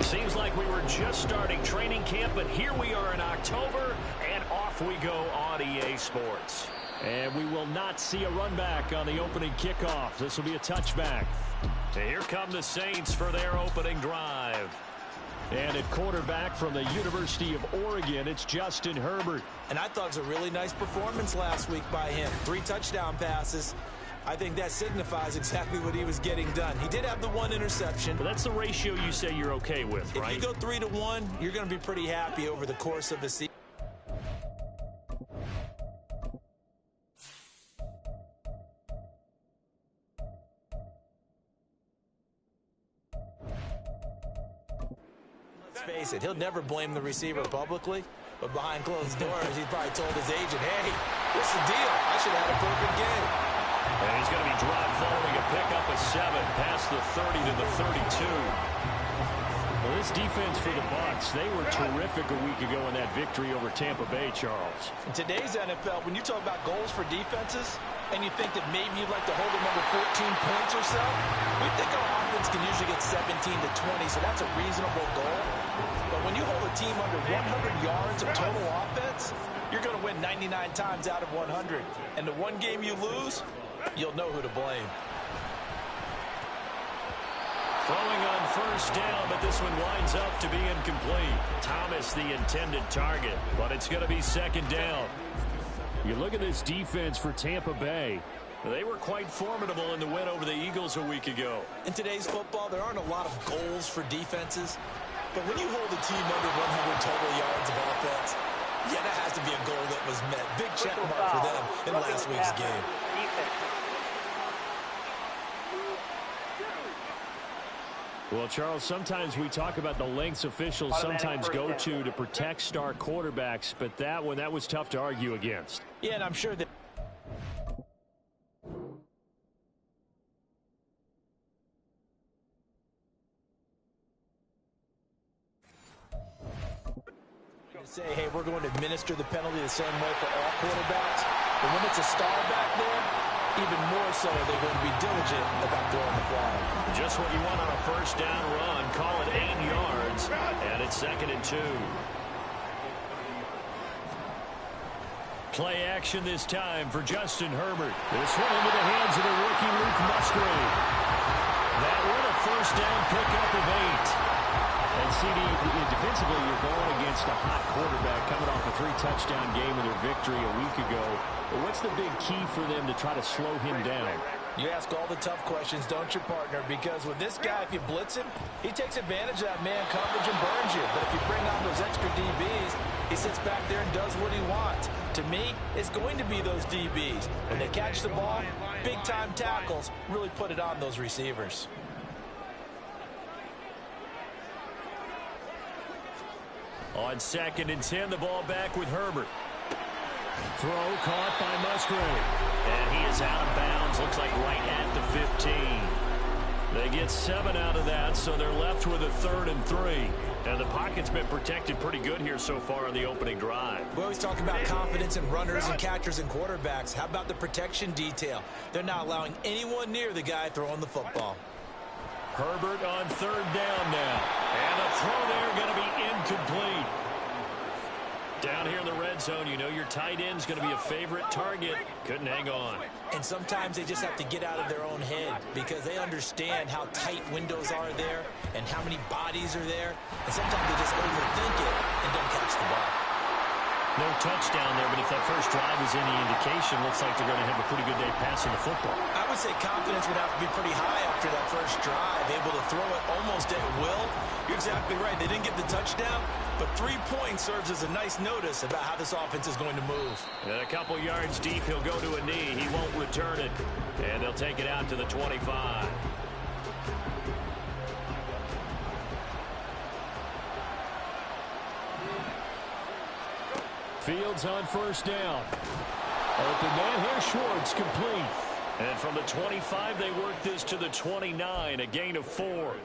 Seems like we were just starting training camp, but here we are in October, and off we go on EA Sports. And we will not see a run back on the opening kickoff. This will be a touchback. And here come the Saints for their opening drive. And at quarterback from the University of Oregon, it's Justin Herbert. And I thought it was a really nice performance last week by him. 3 touchdown passes. I think that signifies exactly what he was getting done. He did have the 1 interception. But that's the ratio you say you're okay with, right? If you go 3-to-1, you're going to be pretty happy over the course of the season. Let's face it, he'll never blame the receiver publicly, but behind closed doors, he probably told his agent, hey, what's the deal? I should have had a perfect game. And he's going to be dropped following a pickup of 7 past the 30 to the 32. Well, this defense for the Bucs, they were terrific a week ago in that victory over Tampa Bay, Charles. In today's NFL, when you talk about goals for defenses, and you think that maybe you'd like to hold them under 14 points or so, we think our offense can usually get 17 to 20, so that's a reasonable goal. But when you hold a team under 100 yards of total offense, you're going to win 99 times out of 100. And the one game you lose, you'll know who to blame. Throwing on first down, but this one winds up to be incomplete. Thomas the intended target, but it's going to be second down. You look at this defense for Tampa Bay. They were quite formidable in the win over the Eagles a week ago. In today's football, there aren't a lot of goals for defenses. But when you hold a team under 100 total yards of offense, yeah, that has to be a goal that was met. Big check mark for them in last week's game. Well, Charles, sometimes we talk about the lengths officials sometimes go to protect star quarterbacks, but that was tough to argue against. Yeah, and I'm sure that say, hey, we're going to administer the penalty the same way for all quarterbacks. But when it's a star back there, even more so are they going to be diligent about throwing the flag. Just what you want on a first down run. Call it 8 yards, and it's 2nd and 2. Play action this time for Justin Herbert. This one into the hands of the rookie Luke Musgrave. That one a first down pickup of 8. And CD, defensively, you're going against a hot quarterback coming off a 3-touchdown game in their victory a week ago. But what's the big key for them to try to slow him down? You ask all the tough questions, don't you, partner? Because with this guy, if you blitz him, he takes advantage of that man coverage and burns you. But if you bring on those extra DBs, he sits back there and does what he wants. To me, it's going to be those DBs. When they catch the ball, big-time tackles really put it on those receivers. On 2nd and 10, the ball back with Herbert. Throw caught by Musgrave. And he is out of bounds. Looks like right at the 15. They get 7 out of that, so they're left with a 3rd and 3. And the pocket's been protected pretty good here so far on the opening drive. We always talk about confidence in runners and catchers and quarterbacks. How about the protection detail? They're not allowing anyone near the guy throwing the football. Herbert on 3rd down now. And the throw there going to be incomplete. Down here in the red zone, you know your tight end's going to be a favorite target. Couldn't hang on. And sometimes they just have to get out of their own head because they understand how tight windows are there and how many bodies are there. And sometimes they just overthink it and don't catch the ball. No touchdown there, but if that first drive is any indication, looks like they're going to have a pretty good day passing the football. I would say confidence would have to be pretty high after that first drive, able to throw it almost at will. You're exactly right. They didn't get the touchdown, but 3 points serves as a nice notice about how this offense is going to move. And a couple yards deep, he'll go to a knee. He won't return it, and they'll take it out to the 25. Fields on first down. Open man here, Schwartz, complete. And from the 25, they work this to the 29, a gain of 4.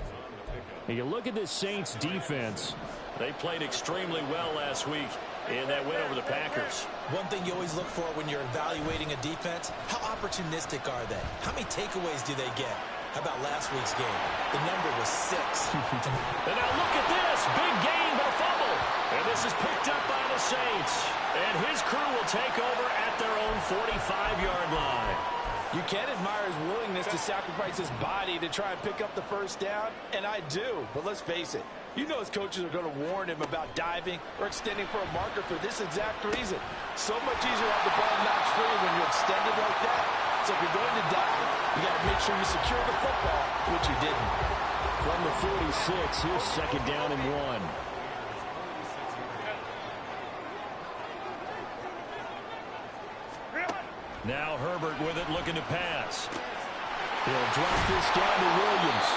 And you look at this Saints defense. They played extremely well last week in that win over the Packers. One thing you always look for when you're evaluating a defense, how opportunistic are they? How many takeaways do they get? How about last week's game? The number was 6. And now look at this. Big gain, but a fumble. And this is picked up by the Saints. And his crew will take over at their own 45-yard line. You can admire his willingness to sacrifice his body to try and pick up the first down, and I do. But let's face it, you know his coaches are going to warn him about diving or extending for a marker for this exact reason. So much easier to have the ball knocked free when you're extended like that. So if you're going to dive, you got to make sure you secure the football, which you didn't. From the 46, here's second down and 1. Now Herbert with it, looking to pass. He'll drop this down to Williams.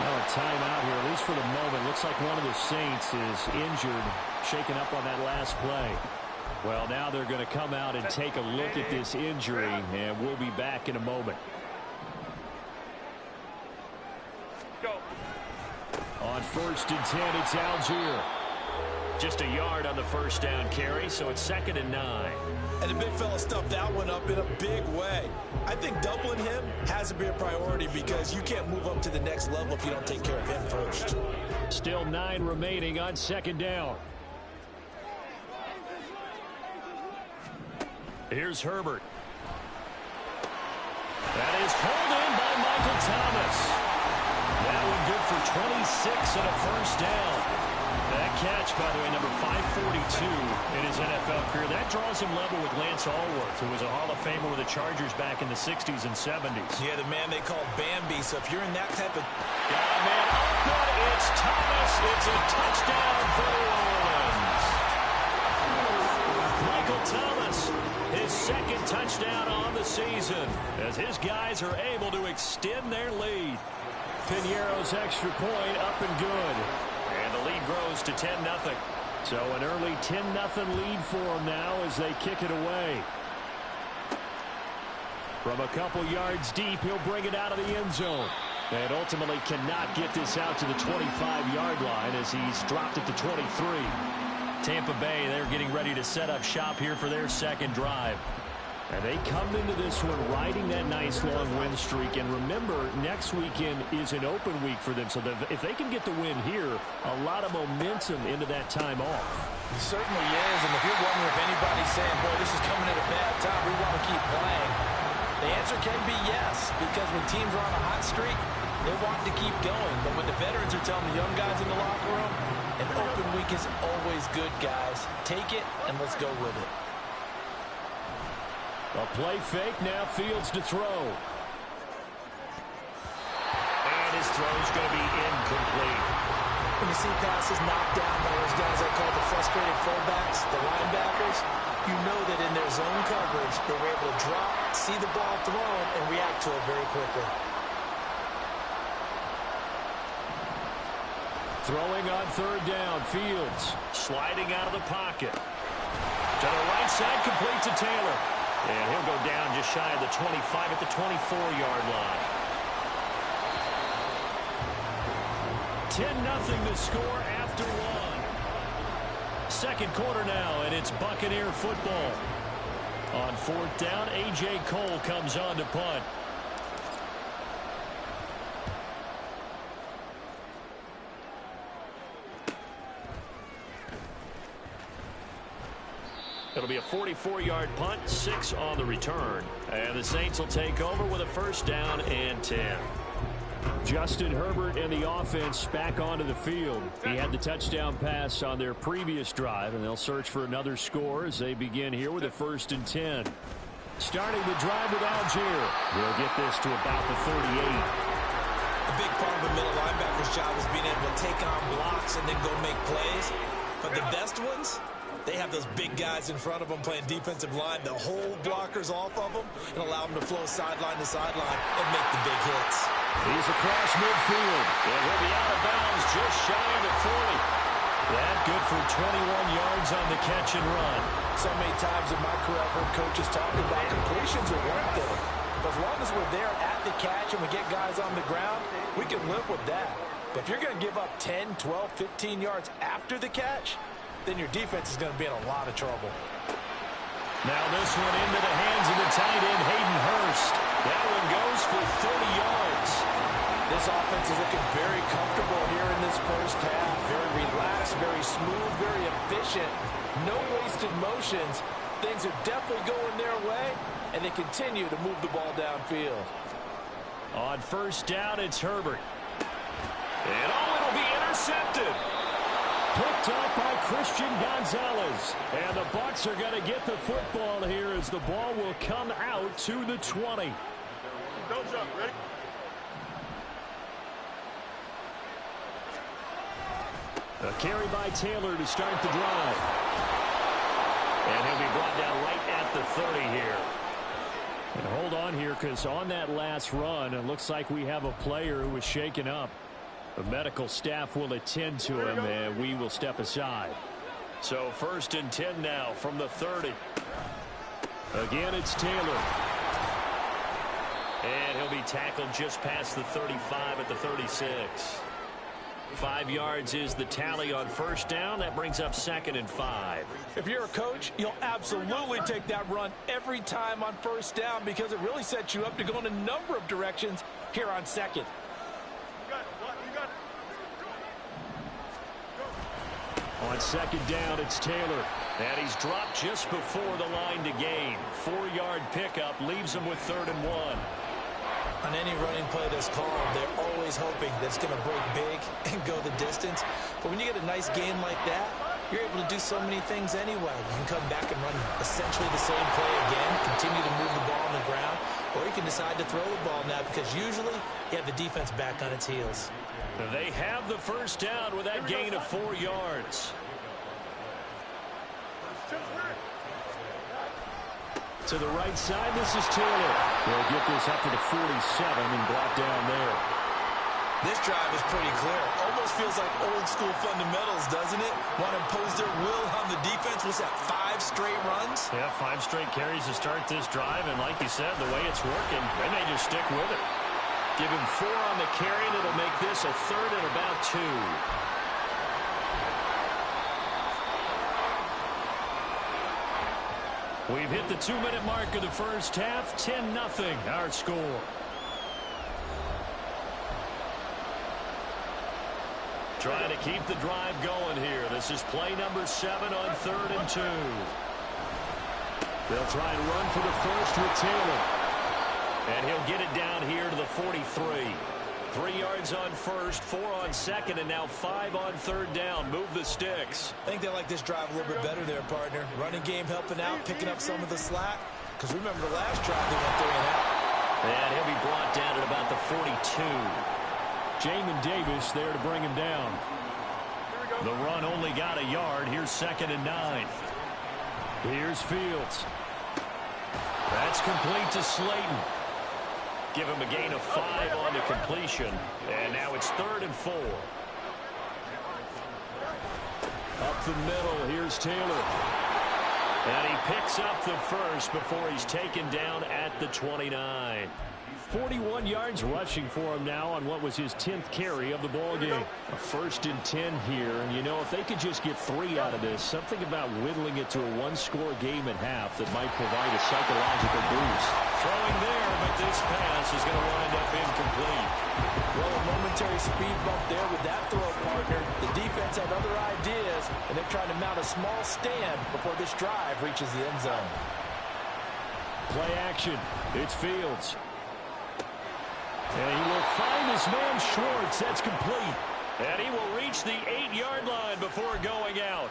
Now a timeout here, at least for the moment. Looks like one of the Saints is injured, shaken up on that last play. Well, now they're going to come out and take a look at this injury, and we'll be back in a moment. Go. On 1st and 10, it's Algier. Just a yard on the first down carry, so it's 2nd and 9. And the big fella stuffed that one up in a big way. I think doubling him has to be a priority because you can't move up to the next level if you don't take care of him first. Still 9 remaining on 2nd down. Here's Herbert. That is hauled in by Michael Thomas. That one good for 26 and a first down. That catch, by the way, number 542 in his NFL career. That draws him level with Lance Allworth, who was a Hall of Famer with the Chargers back in the 60s and 70s. Yeah, the man they called Bambi. So if you're in that type of... Yeah, man, open. It's Thomas. It's a touchdown for New Orleans. Michael Thomas, his 2nd touchdown on the season, as his guys are able to extend their lead. Piñeiro's extra point up and good. And the lead grows to 10-0. So an early 10-0 lead for them now as they kick it away. From a couple yards deep, he'll bring it out of the end zone. And ultimately cannot get this out to the 25-yard line as he's dropped it to 23. Tampa Bay, they're getting ready to set up shop here for their 2nd drive. And they come into this one riding that nice long win streak. And remember, next weekend is an open week for them. So if they can get the win here, a lot of momentum into that time off. It certainly is. And if you're wondering if anybody's saying, boy, this is coming at a bad time, we want to keep playing, the answer can be yes. Because when teams are on a hot streak, they want to keep going. But when the veterans are telling the young guys in the locker room, an open week is always good, guys. Take it, and let's go with it. A play fake, now Fields to throw. And his throw's going to be incomplete. When you see passes knocked down by those guys I call the frustrated fullbacks, the linebackers, you know that in their zone coverage, they were able to drop, see the ball thrown, and react to it very quickly. Throwing on 3rd down, Fields sliding out of the pocket. To the right side, complete to Taylor. And he'll go down just shy of the 25 at the 24-yard line. 10-0 to score after 1. 2nd quarter now, and it's Buccaneer football. On 4th down, A.J. Cole comes on to punt. It'll be a 44-yard punt, 6 on the return. And the Saints will take over with a 1st down and 10. Justin Herbert and the offense back onto the field. He had the touchdown pass on their previous drive, and they'll search for another score as they begin here with a 1st and 10. Starting the drive with Algier. He'll get this to about the 38. A big part of the middle linebacker's job is being able to take on blocks and then go make plays. But the best ones, they have those big guys in front of them playing defensive line. They'll hold blockers off of them and allow them to flow sideline to sideline and make the big hits. He's across midfield. And he'll be out of bounds just shy of the 40. That good for 21 yards on the catch and run. So many times in my career, I've heard coaches talking about completions are one thing. But as long as we're there at the catch and we get guys on the ground, we can live with that. But if you're going to give up 10, 12, 15 yards after the catch, then your defense is going to be in a lot of trouble. Now this one into the hands of the tight end, Hayden Hurst. That one goes for 30 yards. This offense is looking very comfortable here in this first half. Very relaxed, very smooth, very efficient. No wasted motions. Things are definitely going their way, and they continue to move the ball downfield. On first down, it's Herbert. And it'll be intercepted. Picked up by Christian Gonzalez. And the Bucs are going to get the football here as the ball will come out to the 20. Don't jump. Ready? A carry by Taylor to start the drive. And he'll be brought down right at the 30 here. And hold on here, because on that last run, it looks like we have a player who was shaken up. The medical staff will attend to him, and we will step aside. So 1st and 10 now from the 30. Again, it's Taylor. And he'll be tackled just past the 35 at the 36. 5 yards is the tally on first down. That brings up 2nd and 5. If you're a coach, you'll absolutely take that run every time on first down because it really sets you up to go in a number of directions here on 2nd. On 2nd down, it's Taylor. And he's dropped just before the line to gain. 4-yard pickup leaves him with 3rd and 1. On any running play that's called, they're always hoping that it's going to break big and go the distance. But when you get a nice gain like that, you're able to do so many things anyway. You can come back and run essentially the same play again, continue to move the ball on the ground, or you can decide to throw the ball now because usually you have the defense back on its heels. They have the first down with that gain of 4 yards. To the right side, this is Taylor. They'll get this up to the 47 and brought down there. This drive is pretty clear. Almost feels like old school fundamentals, doesn't it? Want to impose their will on the defense. What's that, 5 straight runs? Yeah, 5 straight carries to start this drive. And like you said, the way it's working, they may just stick with it. Give him 4 on the carry, and it'll make this a 3rd and about 2. We've hit the 2-minute mark of the first half. 10-0 our score. Trying to keep the drive going here. This is play number 7 on 3rd and 2. They'll try and run for the first with Taylor. And he'll get it down here to the 43. 3 yards on first, 4 on 2nd, and now 5 on 3rd down. Move the sticks. I think they like this drive a little bit better there, partner. Running game helping out, picking up some of the slack. Because remember the last drive, they went 3 and out. And he'll be brought down at about the 42. Jamin Davis there to bring him down. The run only got a yard. Here's 2nd and 9. Here's Fields. That's complete to Slayton. Give him a gain of 5 on the completion. And now it's 3rd and 4. Up the middle, here's Taylor. And he picks up the first before he's taken down at the 29. 41 yards rushing for him now on what was his 10th carry of the ballgame. A 1st and 10 here, and you know, if they could just get 3 out of this, something about whittling it to a 1-score game at half that might provide a psychological boost. Throwing there, but this pass is going to wind up incomplete. Well, a momentary speed bump there with that throw, partner. The defense had other ideas, and they're trying to mount a small stand before this drive reaches the end zone. Play action. It's Fields. And he will find his man Schwartz. That's complete. And he will reach the 8-yard line before going out.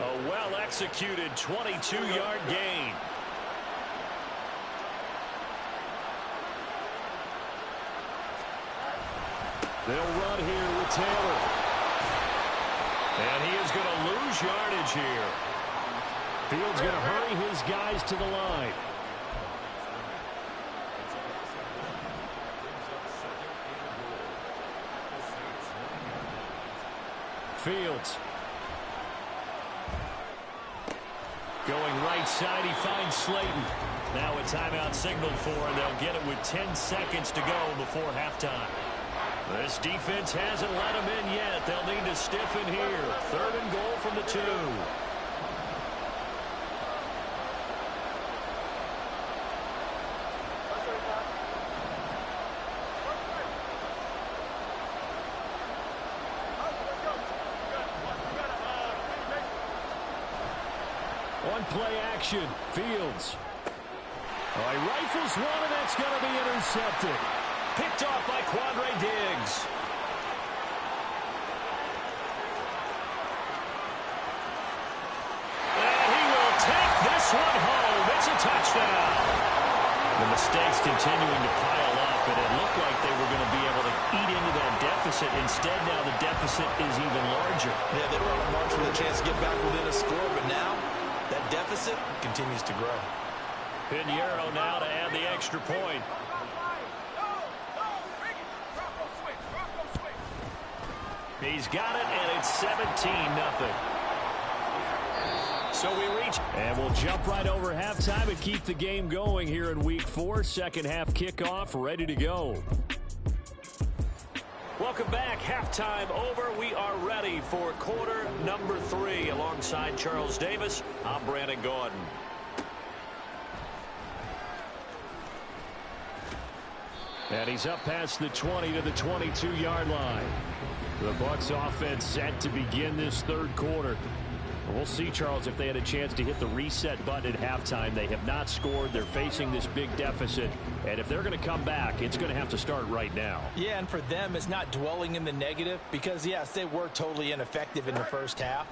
A well-executed 22-yard gain. They'll run here with Taylor. And he is going to lose yardage here. Fields going to hurry his guys to the line. Fields. Going right side, he finds Slayton. Now a timeout signaled for, and they'll get it with 10 seconds to go before halftime. This defense hasn't let them in yet. They'll need to stiffen here. 3rd and goal from the 2. On play action, Fields. Oh, he rifles one, and that's going to be intercepted. Picked off by Quandre Diggs. And he will take this one home. It's a touchdown. The mistakes continuing to pile up, and it looked like they were going to be able to eat into that deficit. Instead, now the deficit is even larger. Yeah, they were on a march with a chance to get back within a score, but now that deficit continues to grow. Pinheiro now to add the extra point. He's got it, and it's 17-0. So we reach, and we'll jump right over halftime and keep the game going here in Week 4. Second half kickoff, ready to go. Welcome back. Halftime over. We are ready for quarter number 3. Alongside Charles Davis, I'm Brandon Gordon. And he's up past the 20 to the 22-yard line. The Bucs offense set to begin this third quarter. We'll see, Charles, if they had a chance to hit the reset button at halftime. They have not scored. They're facing this big deficit. And if they're going to come back, it's going to have to start right now. Yeah, and for them, it's not dwelling in the negative because, yes, they were totally ineffective in the first half.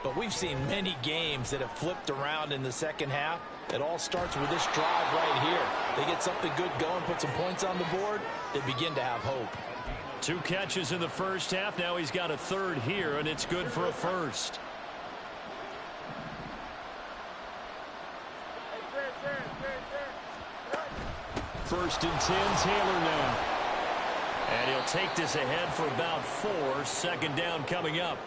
But we've seen many games that have flipped around in the second half. It all starts with this drive right here. They get something good going, put some points on the board, they begin to have hope. 2 catches in the first half. Now he's got a third here, and it's good for a first. First and 10, Taylor now. And he'll take this ahead for about 4. Second down coming up.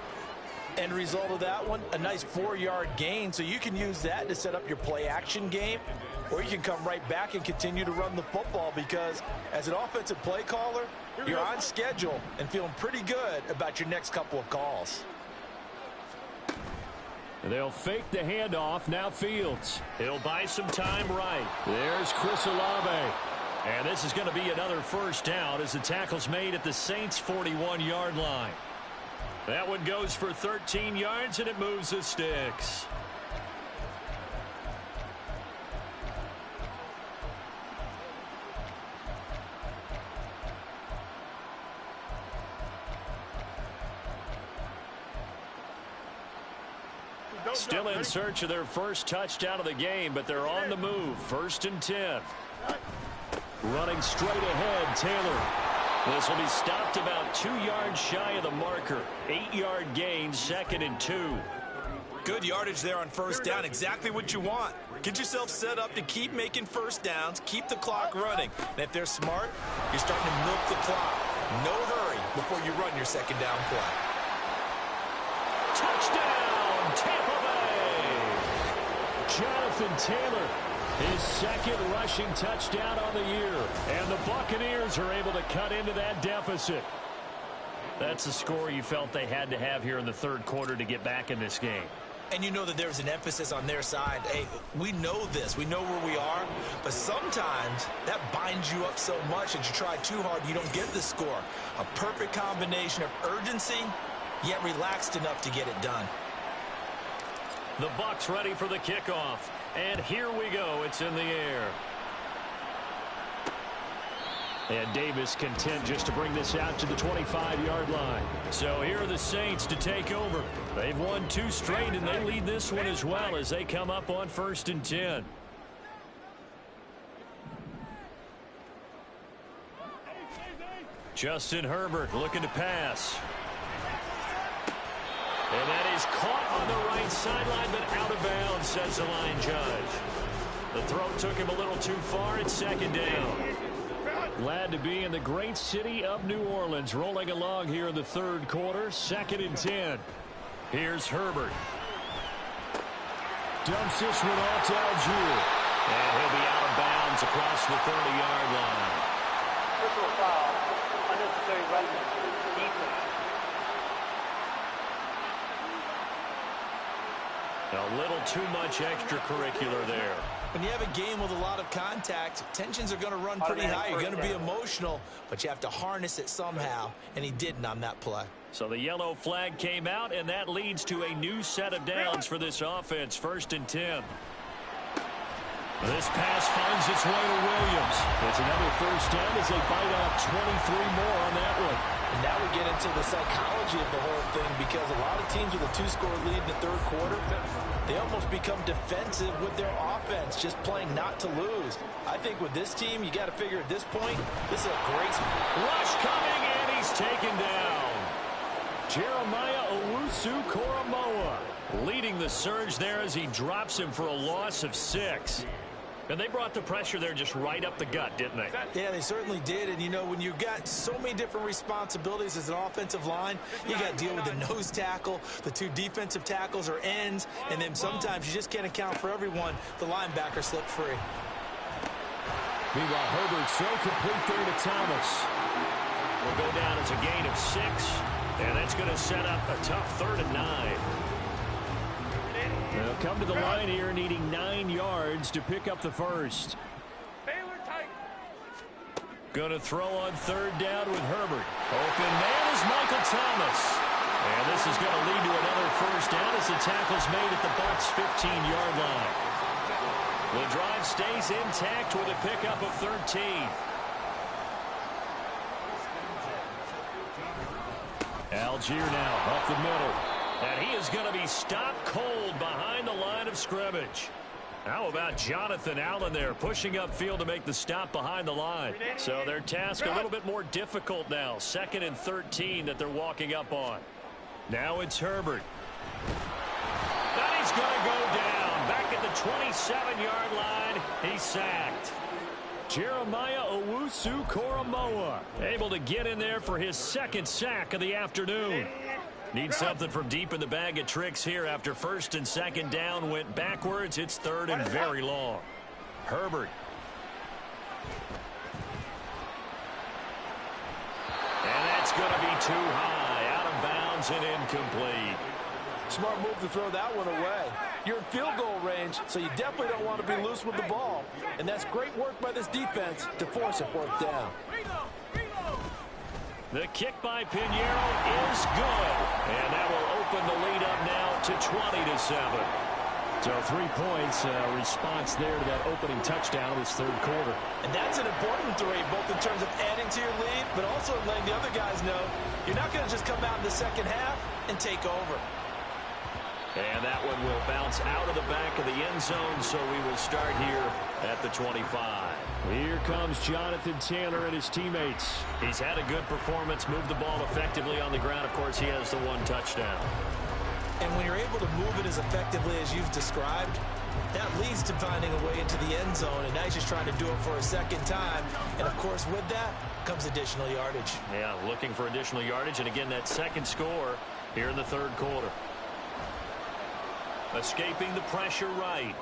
End result of that one, a nice 4-yard gain. So you can use that to set up your play-action game, or you can come right back and continue to run the football because as an offensive play caller, you're on schedule and feeling pretty good about your next couple of calls. They'll fake the handoff. Now Fields. He'll buy some time right. There's Chris Olave. And this is going to be another first down as the tackle's made at the Saints' 41-yard line. That one goes for 13 yards, and it moves the sticks. Still in search of their first touchdown of the game, but they're on the move. First and 10. Running straight ahead, Taylor. This will be stopped about 2 yards shy of the marker. 8-yard gain, second and 2. Good yardage there on first down. Exactly what you want. Get yourself set up to keep making first downs, keep the clock running. And if they're smart, you're starting to milk the clock. No hurry before you run your second down play. Touchdown, Tampa Bay! Jonathan Taylor, his second rushing touchdown on the year. And the Buccaneers are able to cut into that deficit. That's the score you felt they had to have here in the third quarter to get back in this game. And you know that there's an emphasis on their side. Hey, we know this. We know where we are. But sometimes that binds you up so much that you try too hard, you don't get the score. A perfect combination of urgency, yet relaxed enough to get it done. The Bucs ready for the kickoff. And here we go. It's in the air. And Davis content just to bring this out to the 25-yard line. So here are the Saints to take over. They've won 2 straight, and they lead this one as well as they come up on first and 10. Justin Herbert looking to pass. And that is caught on the right sideline, but out of bounds, says the line judge. The throw took him a little too far. It's second down. Glad to be in the great city of New Orleans, rolling along here in the third quarter. Second and 10. Here's Herbert. Dumps this one off to Algier. And he'll be out of bounds across the 30-yard line. Personal foul, unnecessary roughness, defense. A little too much extracurricular there. When you have a game with a lot of contact, tensions are going to run pretty high. You're going to be emotional, but you have to harness it somehow, and he didn't on that play. So the yellow flag came out, and that leads to a new set of downs for this offense. 1st and 10. This pass finds its way to Williams. It's another 1st down as they bite off 23 more on that one. And now we get into the psychology of the whole thing, because a lot of teams with a 2-score lead in the 3rd quarter, they almost become defensive with their offense, just playing not to lose. I think with this team, you got to figure at this point, this is a great rush coming, and he's taken down. Jeremiah Owusu-Koramoah leading the surge there as he drops him for a loss of 6. And they brought the pressure there just right up the gut, didn't they? Yeah, they certainly did. And, you know, when you've got so many different responsibilities as an offensive line, you got to deal with the nose tackle, the 2 defensive tackles or ends, and then sometimes you just can't account for everyone. The linebacker slipped free. Meanwhile, Herbert so complete there to Thomas. Will go down as a gain of 6, and that's going to set up a tough 3rd and 9. They'll come to the line here needing 9 yards to pick up the first. Going to throw on 3rd down with Herbert. Open man is Michael Thomas. And this is going to lead to another 1st down as the tackle's made at the Bucs' 15-yard line. The drive stays intact with a pickup of 13. Algier now up the middle. And he is going to be stopped cold behind the line of scrimmage. How about Jonathan Allen there pushing upfield to make the stop behind the line? So their task a little bit more difficult now. 2nd and 13 that they're walking up on. Now it's Herbert. And he's going to go down. Back at the 27-yard line. He's sacked. Jeremiah Owusu-Koramoah able to get in there for his 2nd sack of the afternoon. Needs something from deep in the bag of tricks here after 1st and 2nd down went backwards. It's 3rd and very long. Herbert. And that's going to be too high. Out of bounds and incomplete. Smart move to throw that one away. You're in field goal range, so you definitely don't want to be loose with the ball. And that's great work by this defense to force a 4th down. The kick by Pinheiro is good. And that will open the lead up now to 20-7. So 3 points, response there to that opening touchdown of this 3rd quarter. And that's an important 3, both in terms of adding to your lead, but also letting the other guys know you're not going to just come out in the 2nd half and take over. And that one will bounce out of the back of the end zone, so we will start here at the 25. Here comes Jonathan Taylor and his teammates. He's had a good performance, moved the ball effectively on the ground. Of course, he has the 1 touchdown. And when you're able to move it as effectively as you've described, that leads to finding a way into the end zone, and now he's just trying to do it for a 2nd time. And, of course, with that comes additional yardage. Yeah, looking for additional yardage, and again, that 2nd score here in the 3rd quarter. Escaping the pressure right.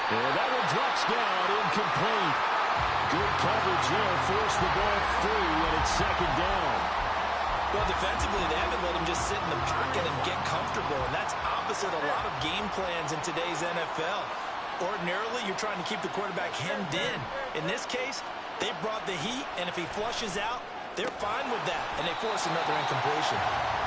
And that one drops down, incomplete. Good coverage there, forced the ball free, and it's 2nd down. Well, defensively, they haven't let him just sit in the pocket and get comfortable, and that's opposite a lot of game plans in today's NFL. Ordinarily, you're trying to keep the quarterback hemmed in. In this case, they brought the heat, and if he flushes out, they're fine with that, and they force another incompletion.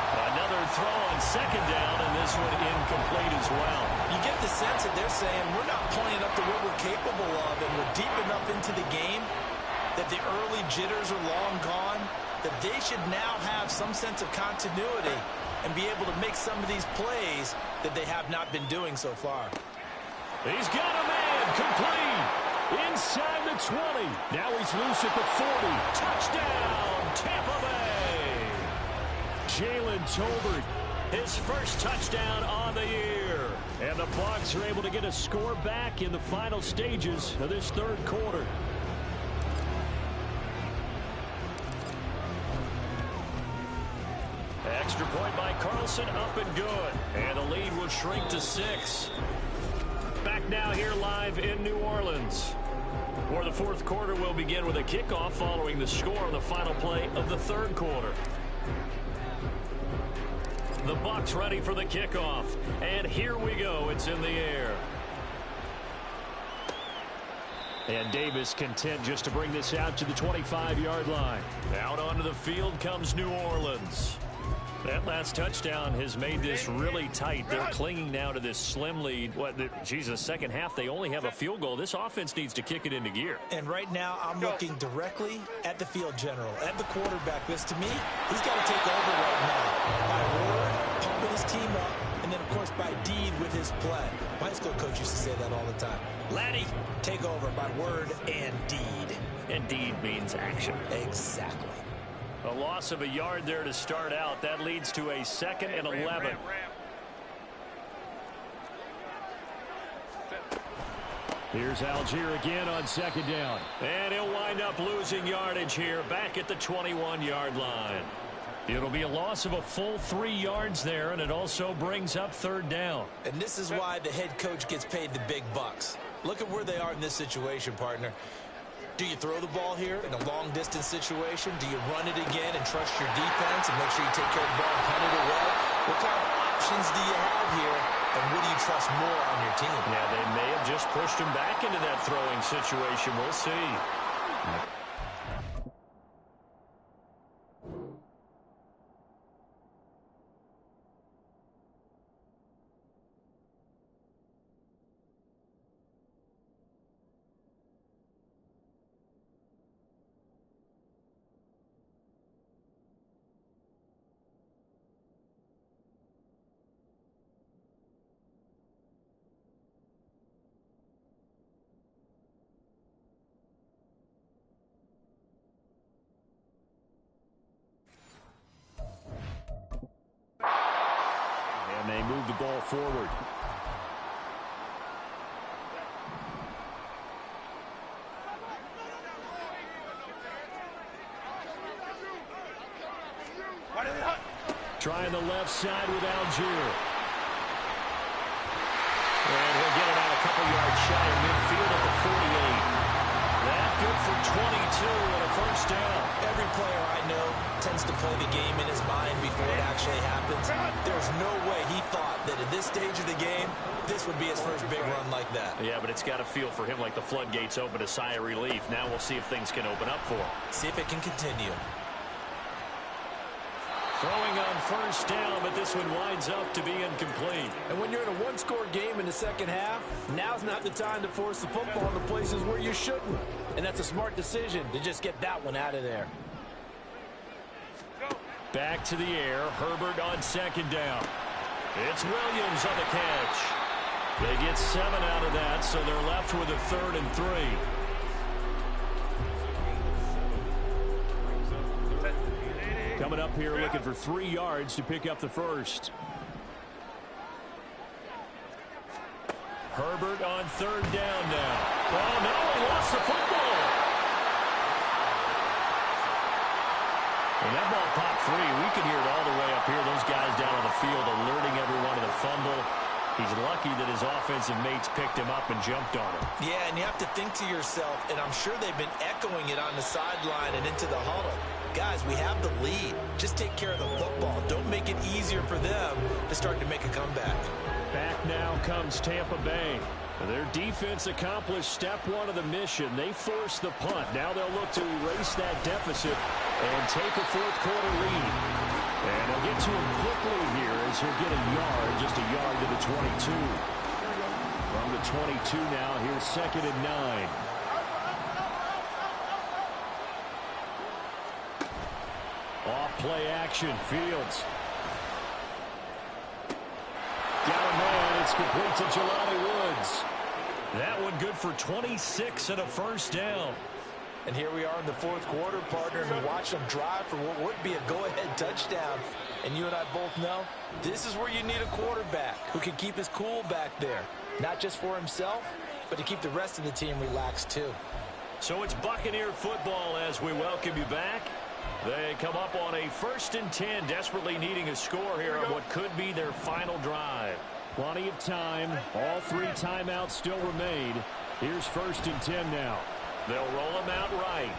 Another throw on 2nd down, and this one incomplete as well. You get the sense that they're saying we're not playing up to what we're capable of, and we're deep enough into the game that the early jitters are long gone, that they should now have some sense of continuity and be able to make some of these plays that they have not been doing so far. He's got a man, complete, inside the 20. Now he's loose at the 40. Touchdown, Tampa Bay. Jalen Tolbert, his first touchdown on the year. And the Bucs are able to get a score back in the final stages of this 3rd quarter. Extra point by Carlson, up and good. And the lead will shrink to 6. Back now here live in New Orleans, where the 4th quarter will begin with a kickoff following the score on the final play of the 3rd quarter. The Bucs ready for the kickoff. And here we go. It's in the air. And Davis content just to bring this out to the 25-yard line. Out onto the field comes New Orleans. That last touchdown has made this really tight. They're clinging now to this slim lead. Second half, they only have a field goal. This offense needs to kick it into gear. And right now, I'm looking directly at the field general, at the quarterback. Because to me, he's got to take over right now. By word, pumping his team up, and then, of course, by deed with his play. My high school coach used to say that all the time. Laddie, take over by word and deed. And deed means action. Exactly. A loss of a yard there to start out. That leads to a 2nd and 11. Here's Algier again on 2nd down. And he'll wind up losing yardage here back at the 21-yard line. It'll be a loss of a full 3 yards there, and it also brings up 3rd down. And this is why the head coach gets paid the big bucks. Look at where they are in this situation, partner. Do you throw the ball here in a long-distance situation? Do you run it again and trust your defense and make sure you take care of the ball and punt it away? What kind of options do you have here, and what do you trust more on your team? Yeah, they may have just pushed him back into that throwing situation. We'll see. And they move the ball forward. Trying the left side with Algier. And he'll get it out a couple yards shy of midfield at the 48. That good for 22 and a 1st down. Every player I know tends to play the game in his mind before it actually happens. There's no way he thought that at this stage of the game, this would be his first big run like that. Yeah, but it's got to feel for him like the floodgates open, a sigh of relief. Now we'll see if things can open up for him. See if it can continue. Throwing on 1st down, but this one winds up to be incomplete. And when you're in a one-score game in the second half, now's not the time to force the football into places where you shouldn't. And that's a smart decision to just get that one out of there. Back to the air. Herbert on 2nd down. It's Williams on the catch. They get 7 out of that, so they're left with a 3rd and 3. Coming up here looking for 3 yards to pick up the 1st. Herbert on 3rd down now. Oh, no, he lost the football. And that ball popped free. We could hear it all the way up here. Those guys down on the field alerting everyone to the fumble. He's lucky that his offensive mates picked him up and jumped on him. Yeah, and you have to think to yourself, and I'm sure they've been echoing it on the sideline and into the huddle. Guys, we have the lead. Just take care of the football. Don't make it easier for them to start to make a comeback. Back now comes Tampa Bay. Their defense accomplished step 1 of the mission. They forced the punt. Now they'll look to erase that deficit and take a 4th quarter lead. And they'll get to him quickly here as he'll get a yard, just a yard to the 22. From the 22 now, here's 2nd and 9. Off play action, Fields. Got a man, it's complete to Jelani Woods. That one good for 26 and a 1st down. And here we are in the 4th quarter, partner, and watch them drive for what would be a go-ahead touchdown. And you and I both know this is where you need a quarterback who can keep his cool back there. Not just for himself, but to keep the rest of the team relaxed too. So it's Buccaneer football as we welcome you back. They come up on a 1st and 10, desperately needing a score here on what could be their final drive. Plenty of time. All 3 timeouts still remain. Here's 1st and 10 now. They'll roll him out right.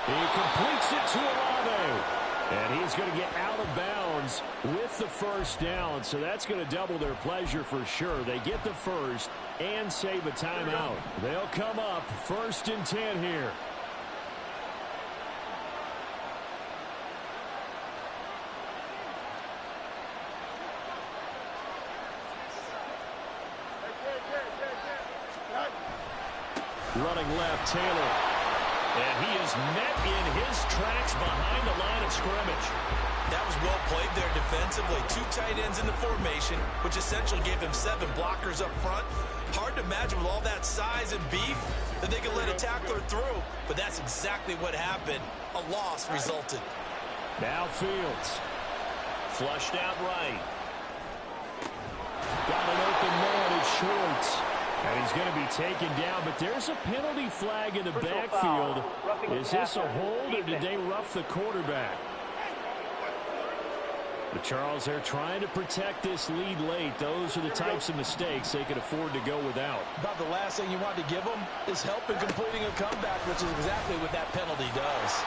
He completes it to Olave. And he's going to get out of bounds with the first down, so that's going to double their pleasure for sure. They get the first and save a timeout. They'll come up 1st and 10 here. Running left, Taylor. And he is met in his tracks behind the line of scrimmage. That was well played there defensively. 2 tight ends in the formation, which essentially gave him 7 blockers up front. Hard to imagine with all that size and beef that they could let a tackler through. But that's exactly what happened. A loss resulted. Now Fields. Flushed out right. Got an open man. It's Schwartz. And he's going to be taken down, but there's a penalty flag in the backfield. Is this a hold, or did they rough the quarterback? But Charles, they're trying to protect this lead late. Those are the types of mistakes they could afford to go without. About the last thing you want to give them is help in completing a comeback, which is exactly what that penalty does.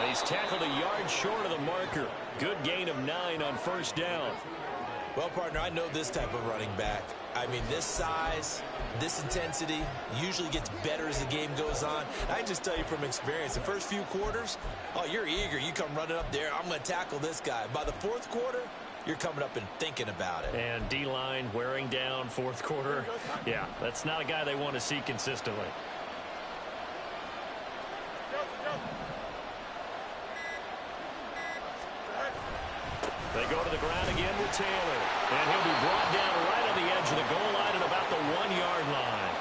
He's tackled a yard short of the marker. Good gain of 9 on 1st down. Well, partner, I know this type of running back. I mean, this size, this intensity usually gets better as the game goes on. I can just tell you from experience, the first few quarters, oh, you're eager. You come running up there, I'm going to tackle this guy. By the 4th quarter, you're coming up and thinking about it. And D-line wearing down 4th quarter. Yeah, that's not a guy they want to see consistently. They go to the ground again with Taylor. And he'll be brought down right on the edge of the goal line at about the 1-yard line.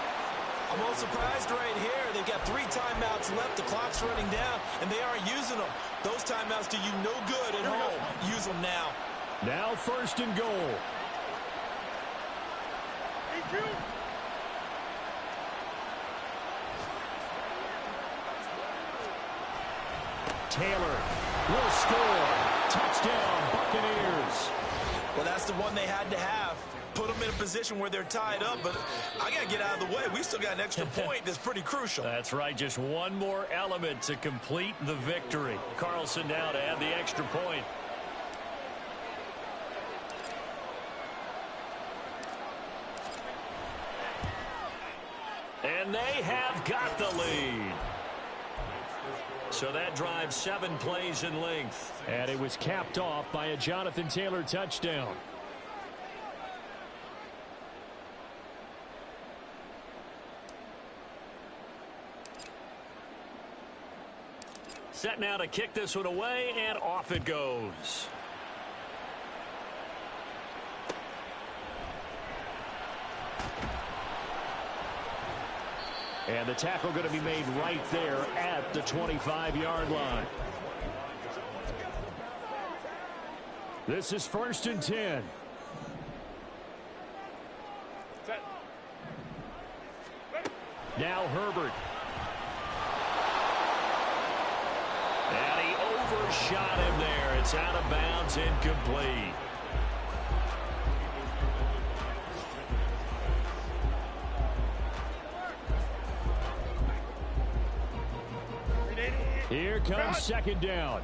I'm a little surprised right here. They've got 3 timeouts left. The clock's running down, and they aren't using them. Those timeouts do you no good at home. Use them now. Now 1st and goal. Taylor will score. Touchdown, Buccaneers. Well, that's the one they had to have. Put them in a position where they're tied up, but I got to get out of the way. We still got an extra point that's pretty crucial. That's right, just one more element to complete the victory. Carlson now to add the extra point. And they have got the lead. So that drives 7 plays in length. And it was capped off by a Jonathan Taylor touchdown. Set now to kick this one away, and off it goes. And the tackle going to be made right there at the 25-yard line. This is 1st and 10. Now Herbert. And he overshot him there. It's out of bounds, incomplete. Here comes 2nd down.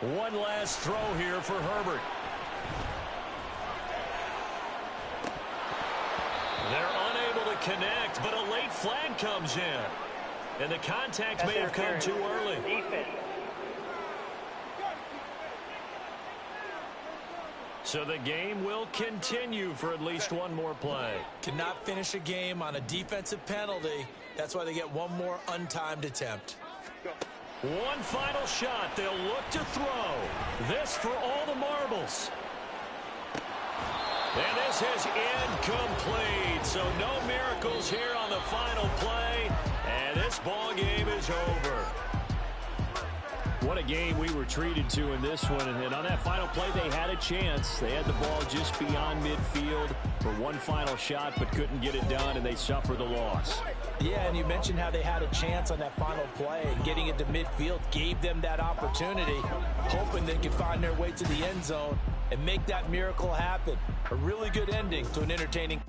One last throw here for Herbert. They're unable to connect, but a late flag comes in. And the contact may have come too early. So the game will continue for at least one more play. Cannot finish a game on a defensive penalty. That's why they get one more untimed attempt. One final shot. They'll look to throw. This for all the marbles. And this is incomplete. So no miracles here on the final play. And this ball game is over. What a game we were treated to in this one. And on that final play, they had a chance. They had the ball just beyond midfield for one final shot, but couldn't get it done, and they suffered the loss. Yeah, and you mentioned how they had a chance on that final play, and getting it to midfield gave them that opportunity, hoping they could find their way to the end zone and make that miracle happen. A really good ending to an entertaining